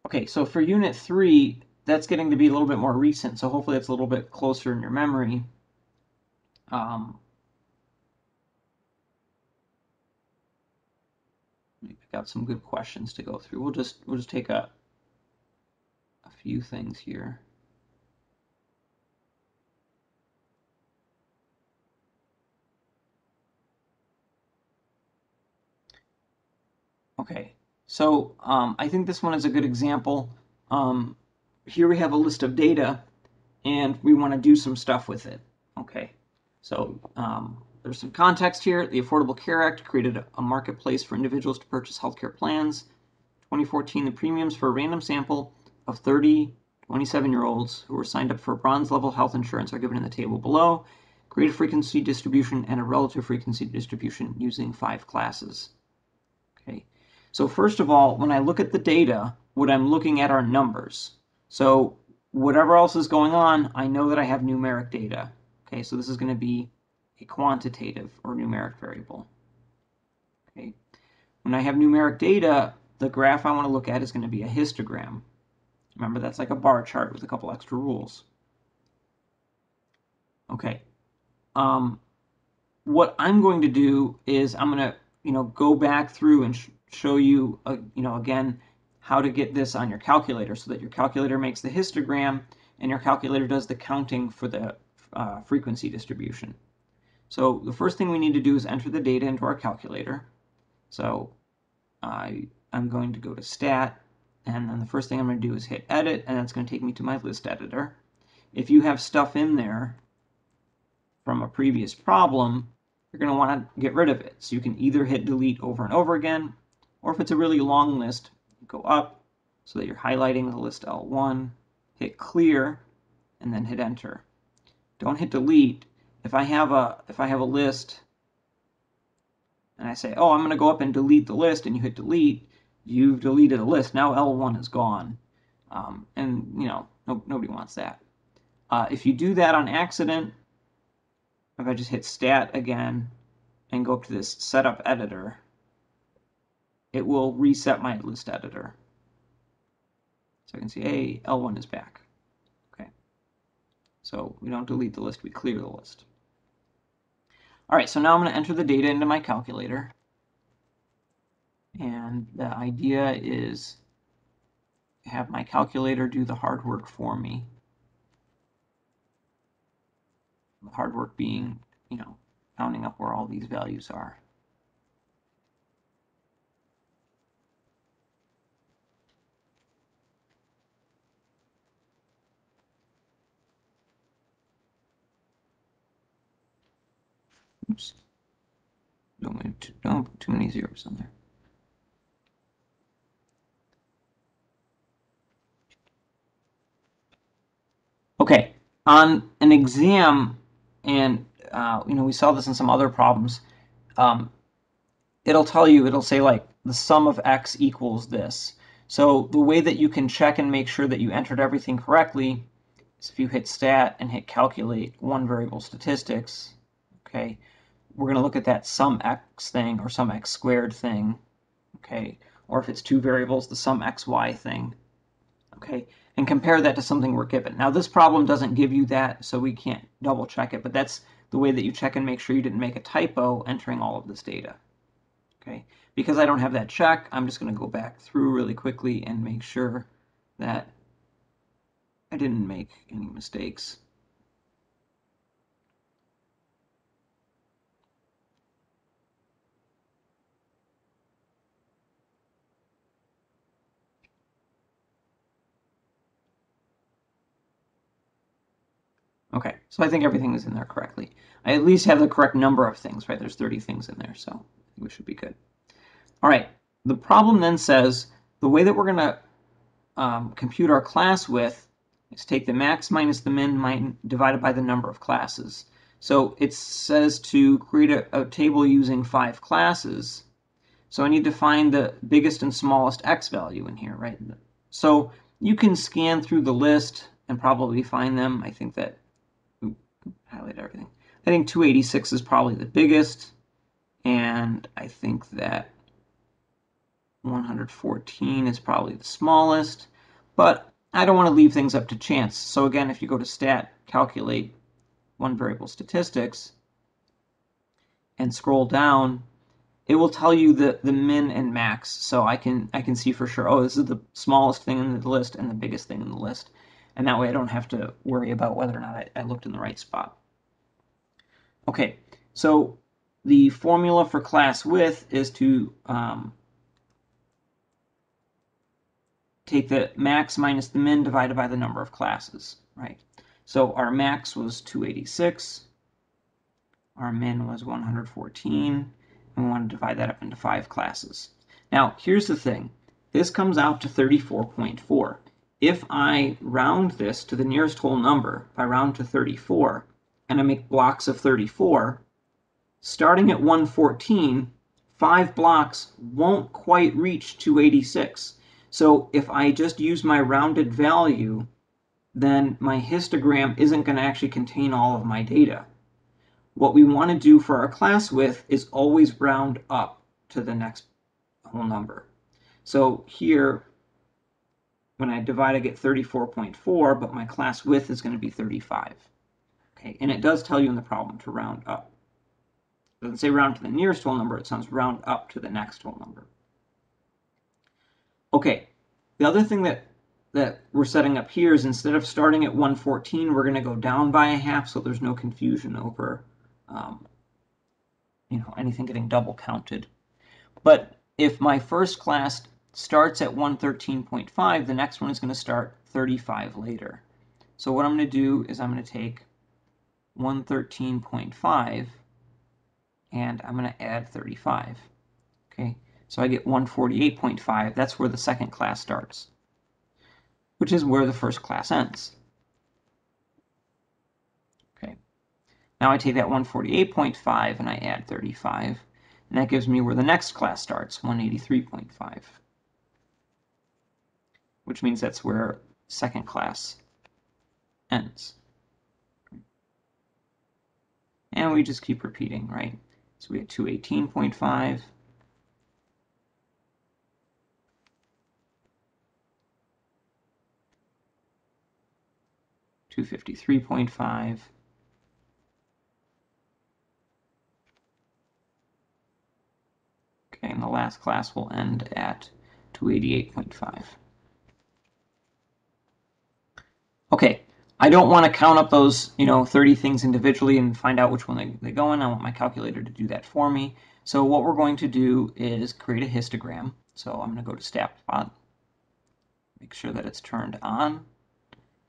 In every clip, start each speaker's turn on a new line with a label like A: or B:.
A: Okay, so for Unit 3, that's getting to be a little bit more recent, so hopefully it's a little bit closer in your memory. Let me pick out some good questions to go through. We'll just take a few things here. Okay, so I think this one is a good example. Here we have a list of data, and we want to do some stuff with it. Okay, so there's some context here. The Affordable Care Act created a marketplace for individuals to purchase healthcare plans. 2014, the premiums for a random sample of 30 27-year-olds who were signed up for bronze level health insurance are given in the table below. Create a frequency distribution and a relative frequency distribution using 5 classes. Okay, so first of all, when I look at the data, what I'm looking at are numbers. So whatever else is going on, I know that I have numeric data. Okay, so this is going to be a quantitative or numeric variable. Okay, when I have numeric data, the graph I want to look at is going to be a histogram. Remember, that's like a bar chart with a couple extra rules. Okay, what I'm going to do is I'm going to go back through and show you again how to get this on your calculator so that your calculator makes the histogram and your calculator does the counting for the frequency distribution. So the first thing we need to do is enter the data into our calculator. So I'm going to go to Stat, and then the first thing I'm going to do is hit Edit, and that's going to take me to my list editor. If you have stuff in there from a previous problem, you're going to want to get rid of it. So you can either hit Delete over and over again, or if it's a really long list, go up so that you're highlighting the list L1, hit Clear, and then hit Enter. Don't hit Delete. If I have a list and I say, oh, I'm going to go up and delete the list, and you hit Delete, you've deleted a list. Now L1 is gone, and nobody wants that. If you do that on accident, if I just hit Stat again and go up to this Setup Editor, it will reset my list editor. So I can see, hey, L1 is back. Okay. So we don't delete the list, we clear the list. All right, so now I'm going to enter the data into my calculator. And the idea is to have my calculator do the hard work for me. The hard work being, counting up where all these values are. Oops. Don't put too many zeros on there. Okay, on an exam, and we saw this in some other problems, it'll say like the sum of x equals this. So the way that you can check and make sure that you entered everything correctly is if you hit Stat and hit Calculate one variable statistics. Okay, we're going to look at that sum x thing or sum x squared thing. Okay, or if it's 2 variables, the sum xy thing. Okay, and compare that to something we're given. Now this problem doesn't give you that, so we can't double check it, but that's the way that you check and make sure you didn't make a typo entering all of this data. Okay, because I don't have that check, I'm just going to go back through really quickly and make sure that I didn't make any mistakes. Okay, so I think everything is in there correctly. I at least have the correct number of things, right? There's 30 things in there, so we should be good. All right, the problem then says the way that we're going to compute our class width is take the max minus the min divided by the number of classes. So it says to create a table using 5 classes. So I need to find the biggest and smallest x value in here, right? So you can scan through the list and probably find them. I think that, highlight everything. I think 286 is probably the biggest, and I think that 114 is probably the smallest. but I don't want to leave things up to chance. So again, if you go to Stat, Calculate, One Variable Statistics, and scroll down, it will tell you the min and max. So I can see for sure, oh, this is the smallest thing in the list and the biggest thing in the list. And that way I don't have to worry about whether or not I looked in the right spot. Okay, so the formula for class width is to take the max minus the min divided by the number of classes, right? So our max was 286, our min was 114, and we want to divide that up into 5 classes. Now, here's the thing. This comes out to 34.4. If I round this to the nearest whole number, if I round to 34, and I make blocks of 34, starting at 114, 5 blocks won't quite reach 286. So if I just use my rounded value, then my histogram isn't going to actually contain all of my data. What we want to do for our class width is always round up to the next whole number. So here, when I divide, I get 34.4, but my class width is going to be 35. Okay, and it does tell you in the problem to round up. It doesn't say round to the nearest whole number, it sounds round up to the next whole number. Okay, the other thing that we're setting up here is instead of starting at 114, we're going to go down by a half so there's no confusion over anything getting double counted. But if my first class starts at 113.5, the next one is going to start 35 later. So what I'm going to do is I'm going to take 113.5 and I'm going to add 35. Okay, so I get 148.5. That's where the second class starts, which is where the first class ends. Okay, now I take that 148.5 and I add 35, and that gives me where the next class starts, 183.5, which means that's where second class ends. And we just keep repeating, right? So we have 218.5, 253.5, okay, and the last class will end at 288.5. Okay, I don't want to count up those 30 things individually and find out which one they go in. I want my calculator to do that for me. So what we're going to do is create a histogram. So I'm going to go to StatPlot, make sure that it's turned on,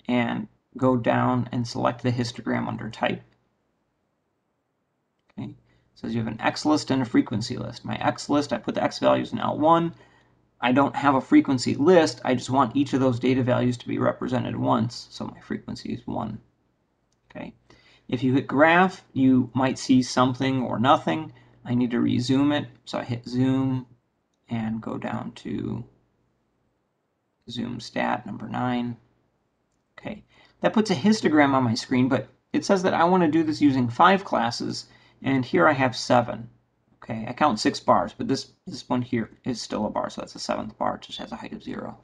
A: and go down and select the histogram under Type. Okay, it says you have an X list and a frequency list. My X list, I put the X values in L1. I don't have a frequency list. I just want each of those data values to be represented once, so my frequency is 1. Okay. If you hit graph, you might see something or nothing. I need to rezoom it, so I hit zoom and go down to zoom stat number 9. Okay, that puts a histogram on my screen, but it says that I want to do this using 5 classes, and here I have 7. Okay, I count 6 bars, but this one here is still a bar, so that's the 7th bar. It just has a height of 0.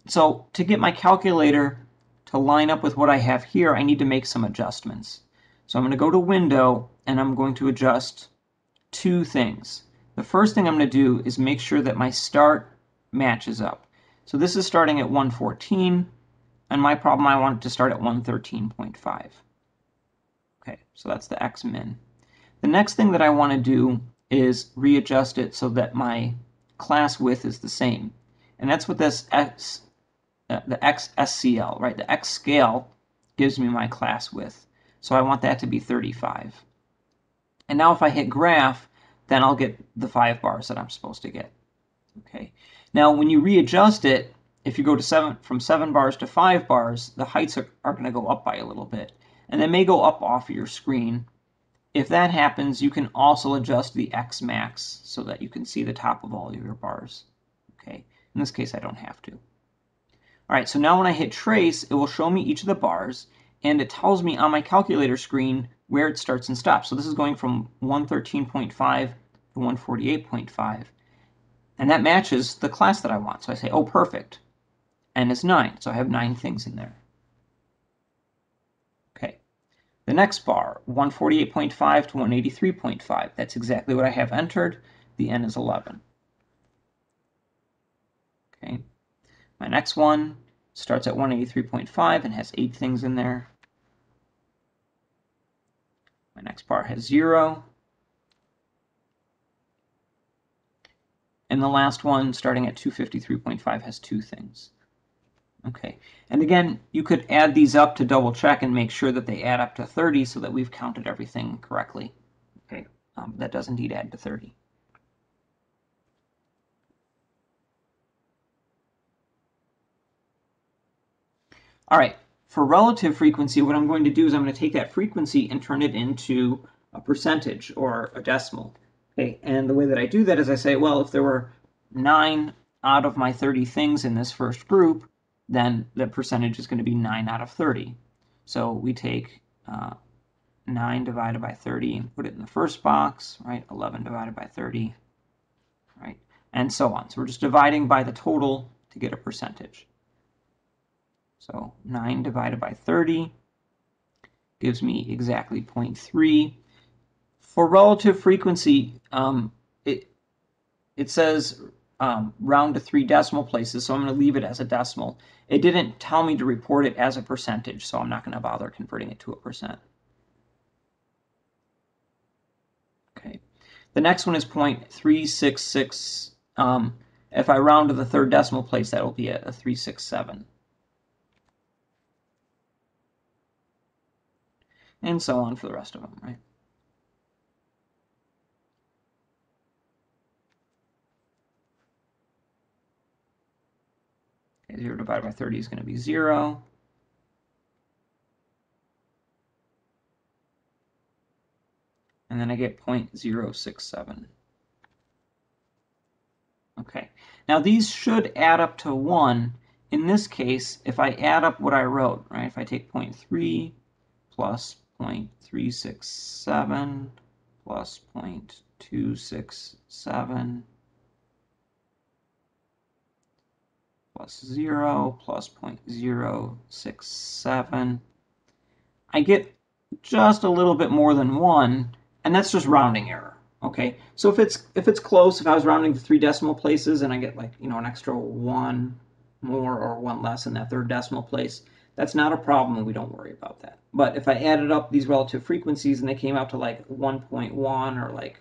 A: So to get my calculator to line up with what I have here, I need to make some adjustments. So I'm going to go to Window, and I'm going to adjust 2 things. The first thing I'm going to do is make sure that my start matches up. So this is starting at 114, and my problem, I want it to start at 113.5. Okay, so that's the X min. The next thing that I want to do is readjust it so that my class width is the same. And that's what this the X SCL, right? The X scale gives me my class width. So I want that to be 35. And now if I hit graph, then I'll get the 5 bars that I'm supposed to get. Okay. Now when you readjust it, if you go to from 7 bars to 5 bars, the heights are going to go up by a little bit. And they may go up off of your screen. If that happens, you can also adjust the X max so that you can see the top of all of your bars. Okay, in this case, I don't have to. All right, so now when I hit trace, it will show me each of the bars, and it tells me on my calculator screen where it starts and stops. So this is going from 113.5 to 148.5, and that matches the class that I want. So I say, oh, perfect. N is 9, so I have 9 things in there. Okay. The next bar, 148.5 to 183.5. That's exactly what I have entered. The N is 11. Okay. My next one starts at 183.5 and has 8 things in there. My next bar has 0. And the last one, starting at 253.5, has 2 things. Okay, and again, you could add these up to double check and make sure that they add up to 30 so that we've counted everything correctly. Okay, that does indeed add to 30. All right, for relative frequency, what I'm going to do is I'm going to take that frequency and turn it into a percentage or a decimal. Okay, and the way that I do that is I say, well, if there were 9 out of my 30 things in this first group, then the percentage is going to be 9 out of 30. So we take 9 divided by 30 and put it in the first box, right? 11 divided by 30, right? And so on. So we're just dividing by the total to get a percentage. So 9 divided by 30 gives me exactly 0.3. For relative frequency, it says round to 3 decimal places, so I'm going to leave it as a decimal. It didn't tell me to report it as a percentage, so I'm not going to bother converting it to a percent. Okay. The next one is 0.366. If I round to the 3rd decimal place, that will be a 367. And so on for the rest of them, right? Okay, 0 divided by 30 is going to be 0. And then I get 0.067. Okay, now these should add up to 1. In this case, if I add up what I wrote, right, if I take 0.3 plus 0.367 plus 0.267 plus 0 plus 0.067, I get just a little bit more than 1, and that's just rounding error. Okay, so if it's close, if I was rounding to 3 decimal places and I get like, an extra 1 more or 1 less in that 3rd decimal place, that's not a problem and we don't worry about that. But if I added up these relative frequencies and they came out to like 1.1 or like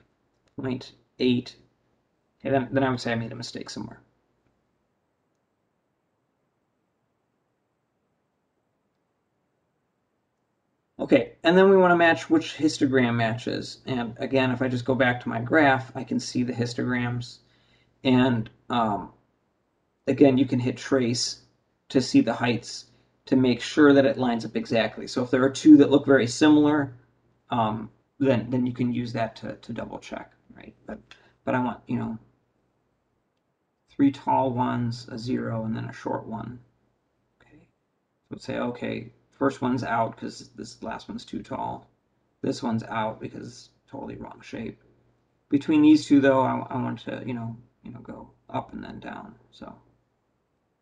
A: 0.8, okay, then I would say I made a mistake somewhere. Okay, and then we want to match which histogram matches. And again, if I just go back to my graph, I can see the histograms. And again, you can hit trace to see the heights to make sure that it lines up exactly. So if there are 2 that look very similar, then you can use that to double check, right? But I want, 3 tall ones, a 0, and then a short one. Okay, so let's say, okay, first one's out because this last one's too tall. This one's out because it's totally wrong shape. Between these 2, though, I want to, go up and then down. So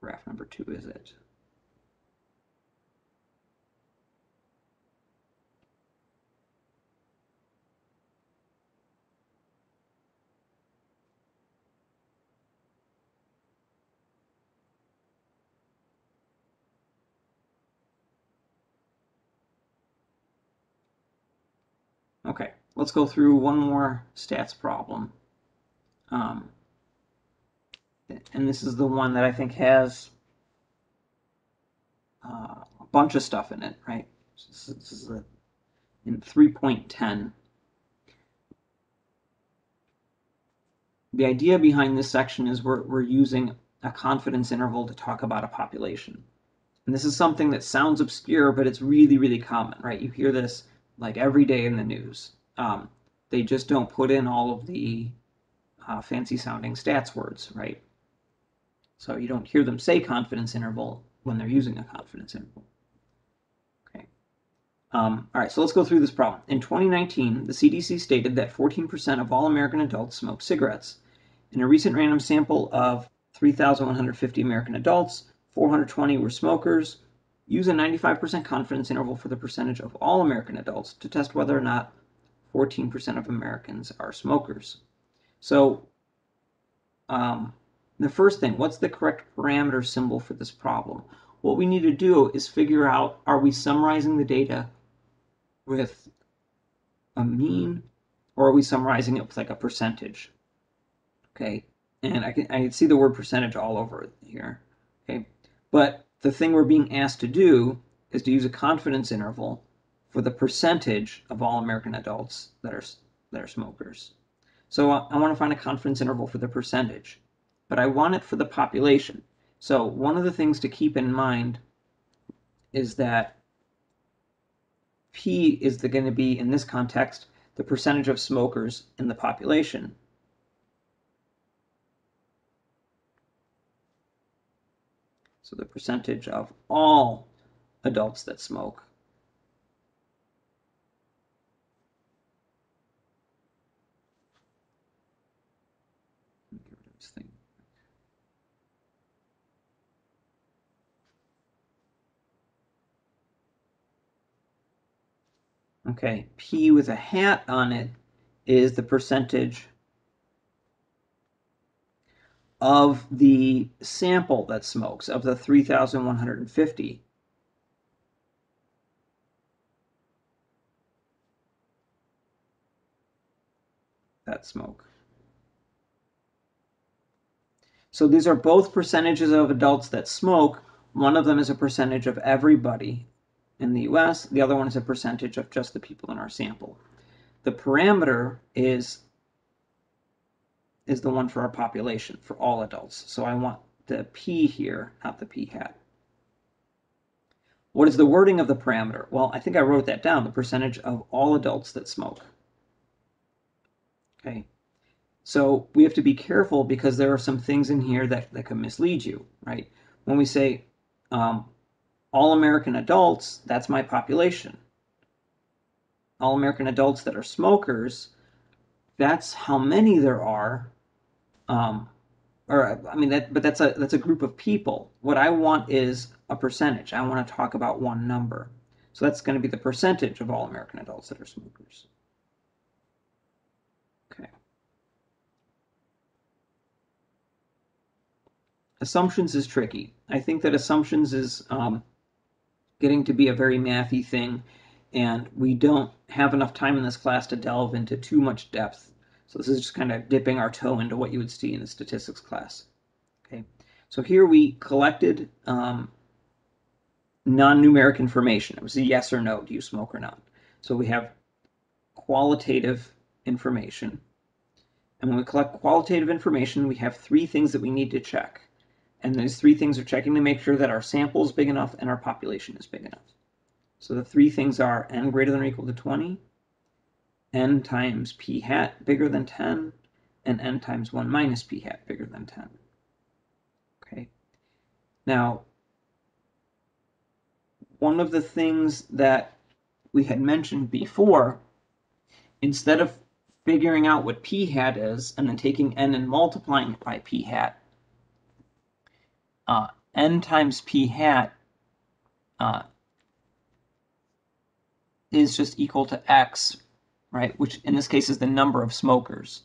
A: graph number 2 is it. Okay, let's go through one more stats problem. And this is the one that I think has a bunch of stuff in it, right? This is in 3.10. The idea behind this section is we're using a confidence interval to talk about a population. And this is something that sounds obscure, but it's really, really common, right? You hear this like every day in the news. They just don't put in all of the fancy sounding stats words, right? So you don't hear them say confidence interval when they're using a confidence interval. Okay. All right, so let's go through this problem. In 2019, the CDC stated that 14% of all American adults smoke cigarettes. In a recent random sample of 3,150 American adults, 420 were smokers. Use a 95% confidence interval for the percentage of all American adults to test whether or not 14% of Americans are smokers. So the first thing, what's the correct parameter symbol for this problem? What we need to do is figure out, are we summarizing the data with a mean, or are we summarizing it with like a percentage? Okay, and I can see the word percentage all over here. Okay, but the thing we're being asked to do is to use a confidence interval for the percentage of all American adults that are smokers. So I want to find a confidence interval for the percentage, but I want it for the population. So one of the things to keep in mind is that P is going to be, in this context, the percentage of smokers in the population. So the percentage of all adults that smoke. Okay, P with a hat on it is the percentage of the sample that smokes, of the 3,150. That smoke. So these are both percentages of adults that smoke. One of them is a percentage of everybody in the US. The other one is a percentage of just the people in our sample. The parameter is the one for our population, for all adults. So I want the P here, not the P hat. What is the wording of the parameter? Well, I think I wrote that down, the percentage of all adults that smoke. Okay, so we have to be careful because there are some things in here that can mislead you, right? When we say all American adults, that's my population. All American adults that are smokers, that's how many there are. But that's a group of people. What I want is a percentage. I want to talk about one number. So that's going to be the percentage of all American adults that are smokers. Okay. Assumptions is tricky. I think that assumptions is getting to be a very mathy thing, and we don't have enough time in this class to delve into too much depth. So this is just kind of dipping our toe into what you would see in a statistics class. Okay, so here we collected non-numeric information. It was a yes or no, do you smoke or not? So we have qualitative information. And when we collect qualitative information, we have three things that we need to check. And those three things are checking to make sure that our sample is big enough and our population is big enough. So the three things are n greater than or equal to 20, n times p hat bigger than 10, and n times 1 minus p hat bigger than 10. Okay. Now, one of the things that we had mentioned before, instead of figuring out what p hat is and then taking n and multiplying it by p hat, n times p hat is just equal to x, right? Which in this case is the number of smokers.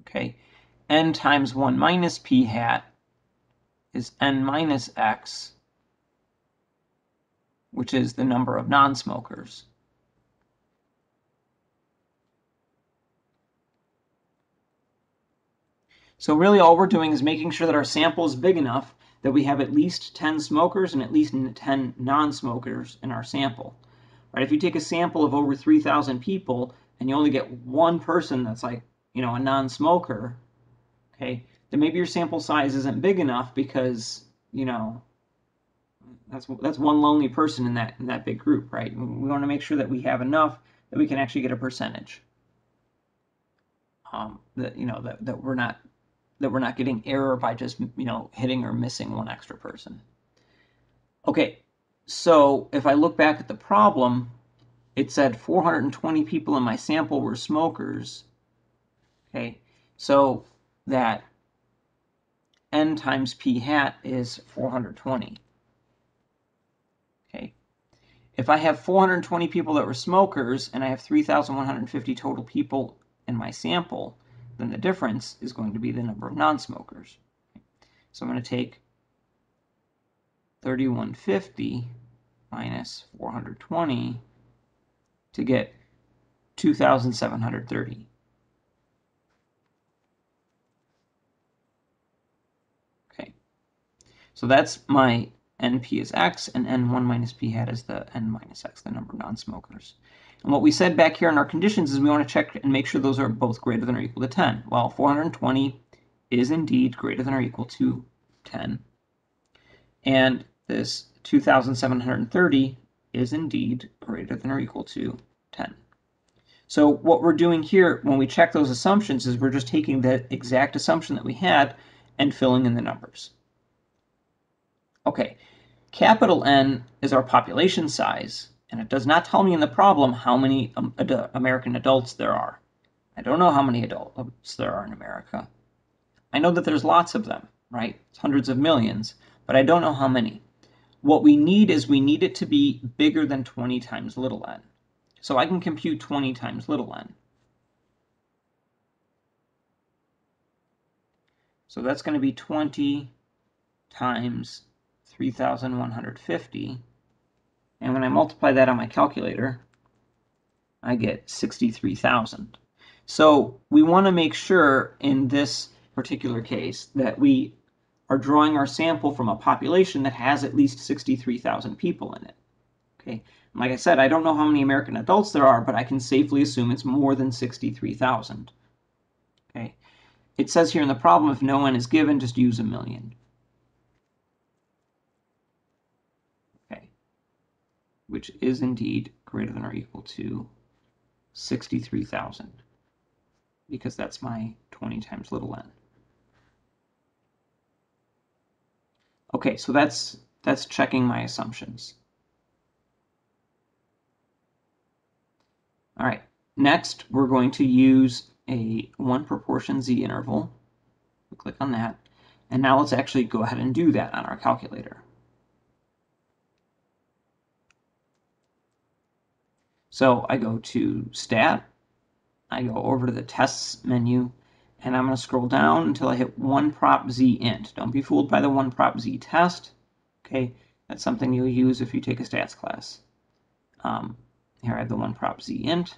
A: Okay, n times 1 minus p hat is n minus x, which is the number of non-smokers. So really all we're doing is making sure that our sample is big enough that we have at least 10 smokers and at least 10 non-smokers in our sample. Right? If you take a sample of over 3,000 people and you only get one person that's like, a non-smoker, okay, then maybe your sample size isn't big enough because, that's one lonely person in that big group, right? We want to make sure that we have enough that we can actually get a percentage. That we're not getting error by just hitting or missing one extra person. Okay, so if I look back at the problem, it said 420 people in my sample were smokers. Okay, So that n times p hat is 420. Okay. If I have 420 people that were smokers and I have 3,150 total people in my sample, then the difference is going to be the number of non-smokers. So I'm going to take 3,150 minus 420 to get 2,730. Okay, so that's my NP is X, and N1 minus P hat is the N minus X, the number of non-smokers. And what we said back here in our conditions is we want to check and make sure those are both greater than or equal to 10. Well, 420 is indeed greater than or equal to 10. And this 2,730 is indeed greater than or equal to 10. So what we're doing here when we check those assumptions is we're just taking the exact assumption that we had and filling in the numbers. Okay, capital N is our population size, and it does not tell me in the problem how many American adults there are. I don't know how many adults there are in America. I know that there's lots of them, right? It's hundreds of millions, but I don't know how many. What we need is we need it to be bigger than 20 times little n. So I can compute 20 times little n. So that's going to be 20 times 3,150. And when I multiply that on my calculator, I get 63,000. So we want to make sure in this particular case that we are drawing our sample from a population that has at least 63,000 people in it. Okay. And like I said, I don't know how many American adults there are, but I can safely assume it's more than 63,000. Okay. It says here in the problem, if no n is given, just use a million. Okay. Which is indeed greater than or equal to 63,000, because that's my 20 times little n. Okay, so that's checking my assumptions. All right, next we're going to use a 1 proportion z interval. We'll click on that, and now let's actually go ahead and do that on our calculator. So I go to Stat, I go over to the Tests menu, and I'm going to scroll down until I hit 1 prop z int. Don't be fooled by the 1 prop z test. Okay, that's something you'll use if you take a stats class. Here I have the 1 prop z int.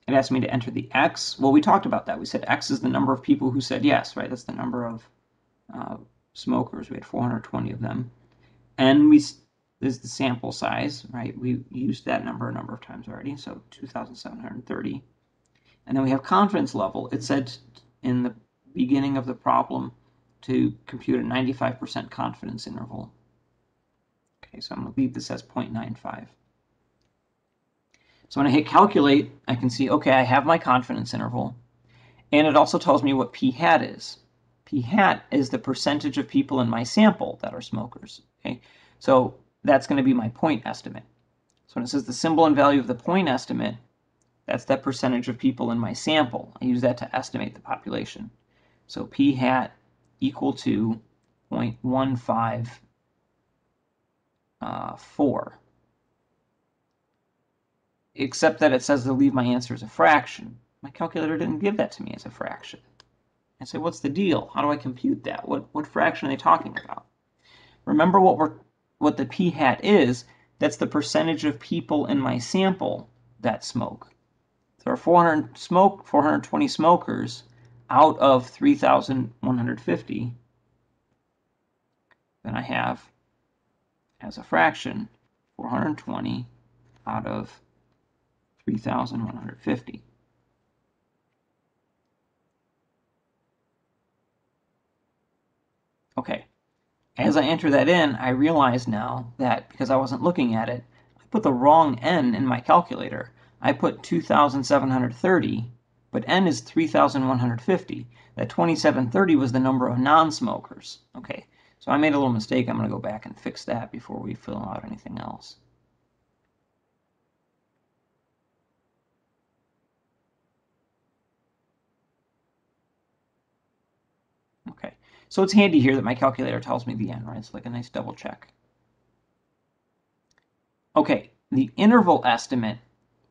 A: It asked me to enter the x. Well, we talked about that. We said x is the number of people who said yes, right? That's the number of smokers. We had 420 of them. And is the sample size, right? We used that number a number of times already, so 2,730. And then we have confidence level. It said in the beginning of the problem to compute a 95% confidence interval. Okay, so I'm going to leave this as 0.95. So when I hit calculate, I can see, okay, I have my confidence interval. And it also tells me what p hat is. P hat is the percentage of people in my sample that are smokers. Okay, so that's going to be my point estimate. So when it says the symbol and value of the point estimate, that's that percentage of people in my sample. I use that to estimate the population. So p hat equal to 0.154. Except that it says to leave my answer as a fraction. My calculator didn't give that to me as a fraction. I say, what's the deal? How do I compute that? What fraction are they talking about? Remember what the p hat is. That's the percentage of people in my sample that smoke. There are 420 smokers out of 3,150. Then I have, as a fraction, 420 out of 3,150. Okay, as I enter that in, I realize now that because I wasn't looking at it, I put the wrong n in my calculator. I put 2,730, but n is 3,150. That 2,730 was the number of non-smokers. Okay, so I made a little mistake. I'm going to go back and fix that before we fill out anything else. So it's handy here that my calculator tells me the n, right? It's like a nice double check. Okay, the interval estimate,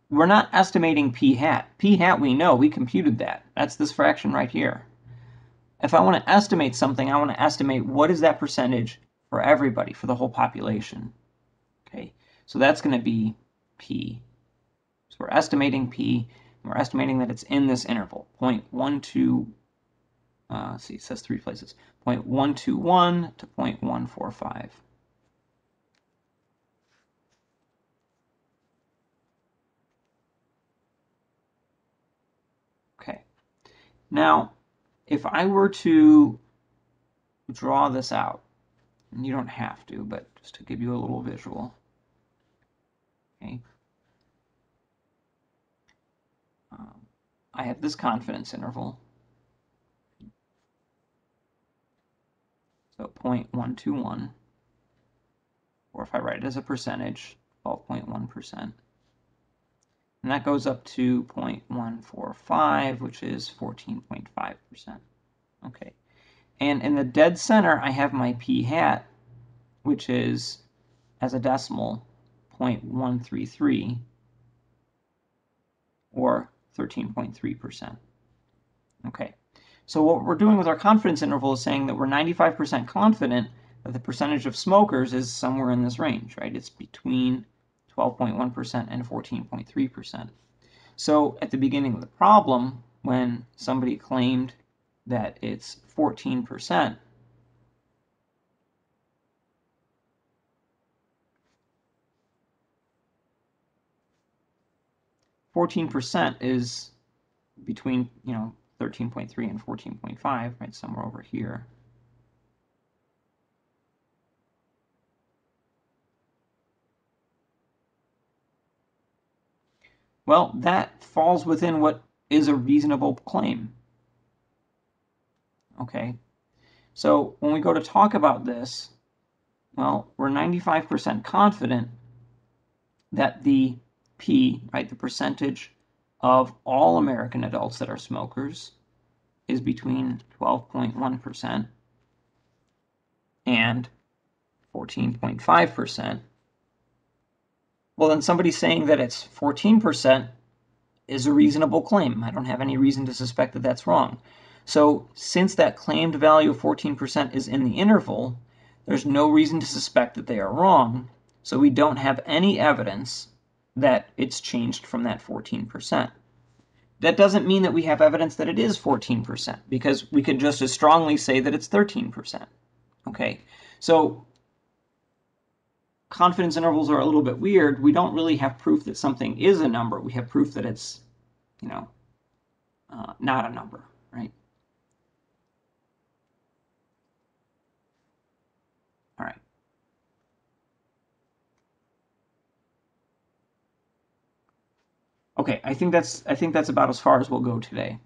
A: we're not estimating p hat. P hat we know, we computed that. That's this fraction right here. If I want to estimate something, I want to estimate what is that percentage for everybody, for the whole population. Okay, so that's going to be p. So we're estimating p, and we're estimating that it's in this interval, 0.12, let's see, it says 3 places, 0.121 to 0.145. Okay, now if I were to draw this out, and you don't have to, but just to give you a little visual, okay, I have this confidence interval, so 0.121, or if I write it as a percentage, 12.1%. And that goes up to 0.145, which is 14.5%. Okay. And in the dead center, I have my p hat, which is, as a decimal, 0.133, or 13.3%. Okay. So what we're doing with our confidence interval is saying that we're 95% confident that the percentage of smokers is somewhere in this range, right? It's between 12.1% and 14.3%. So at the beginning of the problem, when somebody claimed that it's 14%, is between 13.3 and 14.5, right, somewhere over here. Well, that falls within what is a reasonable claim. Okay, so when we go to talk about this, well, we're 95% confident that the P, right, the percentage of all American adults that are smokers is between 12.1% and 14.5%. Well, then somebody saying that it's 14% is a reasonable claim. I don't have any reason to suspect that that's wrong. So since that claimed value of 14% is in the interval, there's no reason to suspect that they are wrong. So we don't have any evidence that it's changed from that 14%. That doesn't mean that we have evidence that it is 14%, because we could just as strongly say that it's 13%. Okay, so confidence intervals are a little bit weird. We don't really have proof that something is a number. We have proof that it's, not a number, right? All right. Okay, I think that's about as far as we'll go today.